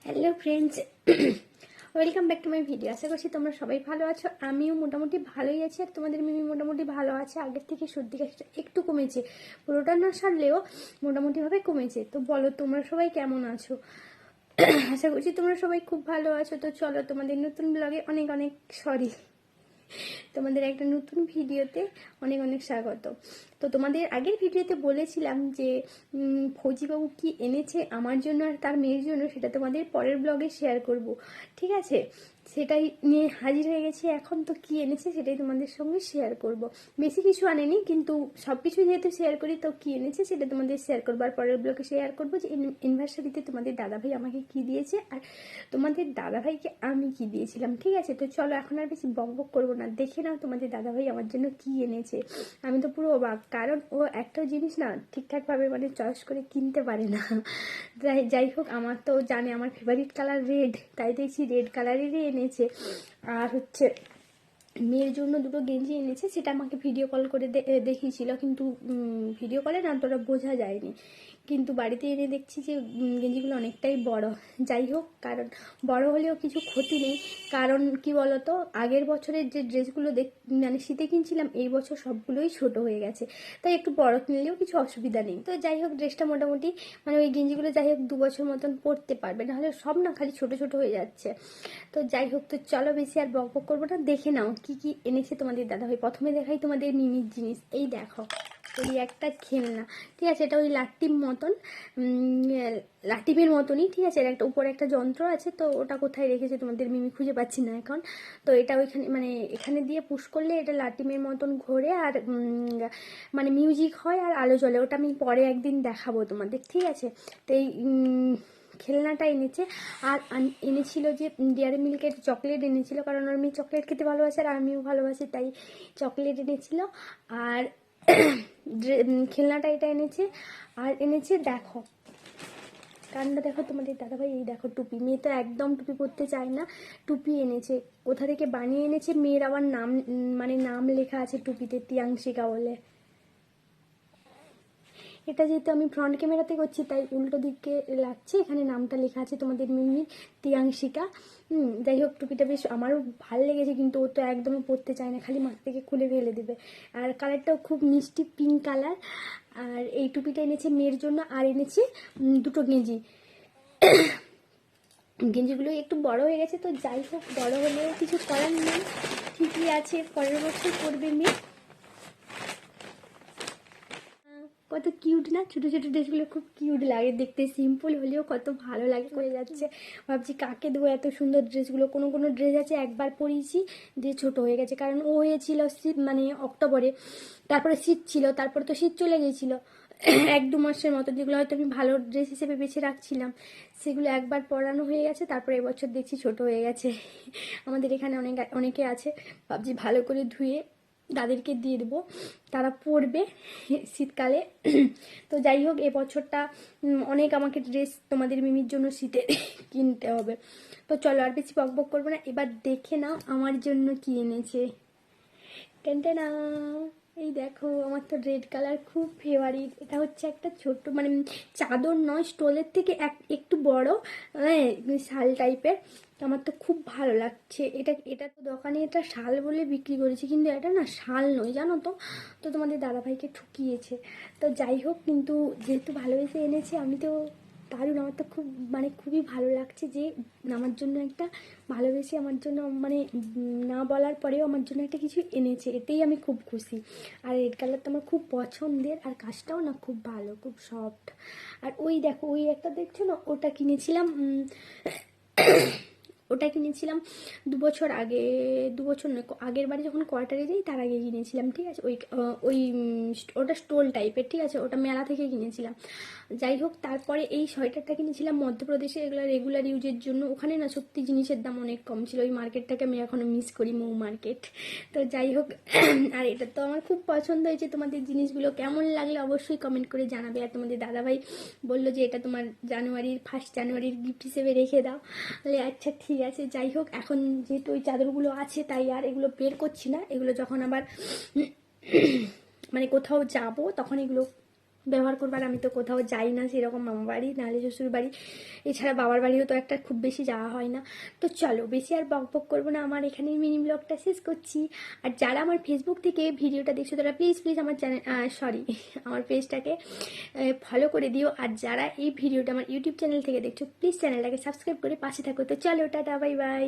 Hello friends, welcome back to my video. আশা করছি তোমরা সবাই ভালো আছো। আমিও মোটামুটি ভালোই আছি, আর তোমাদের মিমি মোটামুটি ভালো আছে। আগের থেকে সর্দি কাশিটা একটু কমেছে, পুরোটা না সারলেও মোটামুটিভাবে কমেছে। তো বলো তোমরা সবাই কেমন আছো? আশা করছি তোমরা সবাই খুব ভালো আছো। তো চলো তোমাদের নতুন ব্লগে অনেক অনেক সরি, তোমাদের একটা নতুন ভিডিওতে অনেক অনেক স্বাগত। তো তোমাদের আগের ভিডিওতে বলেছিলাম যে ফৌজিবাবু কি এনেছে আমার জন্য আর তার মেয়ের জন্য, সেটা তোমাদের পরের ব্লগে শেয়ার করব। ঠিক আছে, সেটাই নিয়ে হাজির হয়ে গেছি এখন। তো কি এনেছে সেটাই তোমাদের সঙ্গে শেয়ার করব। বেশি কিছু আনেনি, কিন্তু সব কিছু যেহেতু শেয়ার করি, তো কি এনেছে সেটা তোমাদের শেয়ার করবো। আর পরের ব্লগে শেয়ার করবো যে ইউনিভার্সিটিতে তোমাদের দাদাভাই আমাকে কি দিয়েছে, আর তোমাদের দাদাভাইকে আমি কি দিয়েছিলাম। ঠিক আছে, তো চলো এখন আর বেশি বকবক করবো না, দেখে নাও তোমাদের দাদাভাই আমার জন্য কি এনেছে। আমি তো পুরো অবাক, কারণ ও একটাও জিনিস না ঠিকঠাকভাবে মানে চয়েস করে কিনতে পারে না। যাই হোক, আমার তো জানে আমার ফেভারিট কালার রেড, তাই দেখছি রেড কালারেরই এনেছে। আর হচ্ছে মেয়ের জন্য দুটো গেঞ্জি এনেছে, সেটা আমাকে ভিডিও কল করে দেখিয়েছিল, কিন্তু ভিডিও কলে না তোরা বোঝা যায়নি। কিন্তু বাড়িতে এনে দেখছি যে গেঞ্জিগুলো অনেকটাই বড়। যাই হোক, কারণ বড় হলেও কিছু ক্ষতি নেই। কারণ কি বলতো, আগের বছরের যে ড্রেসগুলো মানে শীতে কিনছিলাম, এই বছর সবগুলোই ছোট হয়ে গেছে, তাই একটু বড় কিনলেও কিছু অসুবিধা নেই। তো যাই হোক, ড্রেসটা মোটামুটি মানে ওই গেঞ্জিগুলো যাই হোক 2 বছর মতন পরতে পারবে, নাহলে সব না খালি ছোট ছোট হয়ে যাচ্ছে। তো যাই হোক, তো চলো বেশি আর বকবক করবো না, দেখে নাও কি কি এনেছে তোমাদের দাদাভাই। প্রথমে দেখাই তোমাদের মিমির জিনিস। এই দেখো, ওই একটা খেলনা। ঠিক আছে, এটা ওই লাট্টিম মতন, লাটিমের মতনই। ঠিক আছে, এর একটা উপরে একটা যন্ত্র আছে, তো ওটা কোথায় রেখেছে তোমাদের মিমি খুঁজে পাচ্ছি না এখন। তো এটা ওইখানে মানে এখানে দিয়ে পুশ করলে এটা লাটিমের মতন ঘোরে, আর মানে মিউজিক হয় আর আলো জ্বলে। ওটা আমি পরে একদিন দেখাবো তোমাদের। ঠিক আছে, তো এই খেলনাটা এনেছে। আর এনেছিল যে ডেয়ারি মিল্কের চকলেট এনেছিল, কারণ ওর মেয়ে চকলেট খেতে ভালোবাসে আর আমিও ভালোবাসি, তাই চকলেট এনেছিল। আর খেলনাটা এটা এনেছে। আর এনেছে দেখো, কানটা দেখো তোমাদের দাদাভাই, এই দেখো টুপি। মেয়ে তো একদম টুপি পরতে চায় না, টুপি এনেছে। কোথা থেকে বানিয়ে এনেছে, মেয়ের আবার নাম মানে নাম লেখা আছে টুপিতে, তিয়াংশিকা বলে। এটা যেহেতু আমি ফ্রন্ট ক্যামেরাতে করছি, তাই উল্টো দিকে লাগছে, এখানে নামটা লেখা আছে তোমাদের মিমির, তিয়াংশিকা। যাই হোক, টুপিটা বেশ আমারও ভালো লেগেছে, কিন্তু ও তো একদমই পরতে চায় না, খালি মাথা থেকে খুলে ফেলে দেবে। আর কালারটাও খুব মিষ্টি পিঙ্ক কালার। আর এই টুপিটা এনেছে মেয়ের জন্য। আর এনেছে দুটো গেঞ্জি। গেঞ্জিগুলো একটু বড় হয়ে গেছে, তো যাই হোক, বড় হলেও কিছু করার নেই, ঠিকই আছে, পরের বছর করবে মেয়ে। কত কিউট না, ছোটো ছোটো ড্রেসগুলো খুব কিউট লাগে দেখতে, সিম্পল হলেও কত ভালো লাগে। হয়ে যাচ্ছে, ভাবছি কাকে দেবো এত সুন্দর ড্রেসগুলো। কোনো কোনো ড্রেস আছে একবার পরিয়েছি দিয়ে ছোট হয়ে গেছে, কারণ ও হয়েছিল শীত মানে অক্টোবরে, তারপরে শীত ছিল, তারপরে তো শীত চলে গিয়েছিলো 1-2 মাসের মতো, যেগুলো হয়তো আমি ভালো ড্রেস হিসেবে বেছে রাখছিলাম, সেগুলো একবার পরানো হয়ে গেছে, তারপরে এবছর দেখছি ছোট হয়ে গেছে। আমাদের এখানে অনেকে আছে, ভাবছি ভালো করে ধুয়ে তাদেরকে দিয়ে দেবো, তারা পরবে শীতকালে। তো যাই হোক, এবছরটা অনেক আমাকে ড্রেস তোমাদের মিমির জন্য শীতে কিনতে হবে। তো চলো আর বেশি বকবক করবো না, এবার দেখে নাও আমার জন্য কি এনেছে। টেনটেনা, এই দেখো, আমার তো রেড কালার খুব ফেভারিট। এটা হচ্ছে একটা ছোট্ট মানে চাদর নয়, স্টোলের থেকে একটু বড়, হ্যাঁ, শাল টাইপের। আমার তো খুব ভালো লাগছে এটা। এটা তো দোকানে এটা শাল বলে বিক্রি করেছে, কিন্তু এটা না শাল নয়, জানো তো। তো তোমাদের দাদাভাইকে ঠকিয়েছে। তো যাই হোক, কিন্তু যেহেতু ভালোবেসে এনেছে, আমি তো দারুণ, আমার তো খুব মানে খুবই ভালো লাগছে যে আমার জন্য একটা ভালোবেসে আমার জন্য মানে না বলার পরেও আমার জন্য একটা কিছু এনেছে, এতেই আমি খুব খুশি। আর রেড কালারটা আমার খুব পছন্দের, আর কাজটাও না খুব ভালো, খুব সফট। আর ওই দেখো, ওই একটা দেখছো না, ওটা কিনেছিলাম ওটা কিনেছিলাম 2 বছর আগে। 2 বছর নয়, আগের বারে যখন কোয়ার্টারে যাই তার আগে কিনেছিলাম। ঠিক আছে, ওই ওটা স্টোল টাইপের। ঠিক আছে, ওটা মেলা থেকে কিনেছিলাম। যাই হোক, তারপরে এই সোয়েটারটা কিনেছিলাম মধ্যপ্রদেশে, এগুলো রেগুলার ইউজের জন্য। ওখানে না সত্যি জিনিসের দাম অনেক কম ছিল, ওই মার্কেটটাকে আমি এখনও মিস করি, মৌ মার্কেট। তো যাই হোক, আর এটা তো আমার খুব পছন্দ হয়েছে। তোমাদের জিনিসগুলো কেমন লাগলে অবশ্যই কমেন্ট করে জানাবে। আর তোমাদের দাদাভাই বললো যে এটা তোমার ফার্স্ট জানুয়ারির গিফট হিসেবে রেখে দাও। বলে আচ্ছা ঠিক আছে। যাই হোক, এখন যেহেতু ওই চাদরগুলো আছে, তাই আর এগুলো বের করছি না। এগুলো যখন আবার মানে কোথাও যাব তখন এগুলো ব্যবহার করবার। আমি তো কোথাও যাই না সেরকম, মামা বাড়ি নাহলে শ্বশুর বাড়ি, এছাড়া বাবার বাড়িও তো একটা খুব বেশি যাওয়া হয় না। তো চলো বেশি আর বক বক করবো না, আমার এখানে মিনি ব্লগটা শেষ করছি। আর যারা আমার ফেসবুক থেকে ভিডিওটা দেখছো তারা প্লিজ প্লিজ আমার চ্যানেল আমার পেজটাকে ফলো করে দিও। আর যারা এই ভিডিওটা আমার ইউটিউব চ্যানেল থেকে দেখছো প্লিজ চ্যানেলটাকে সাবস্ক্রাইব করে পাশে থাকো। তো চলো টাটা, বাই বাই।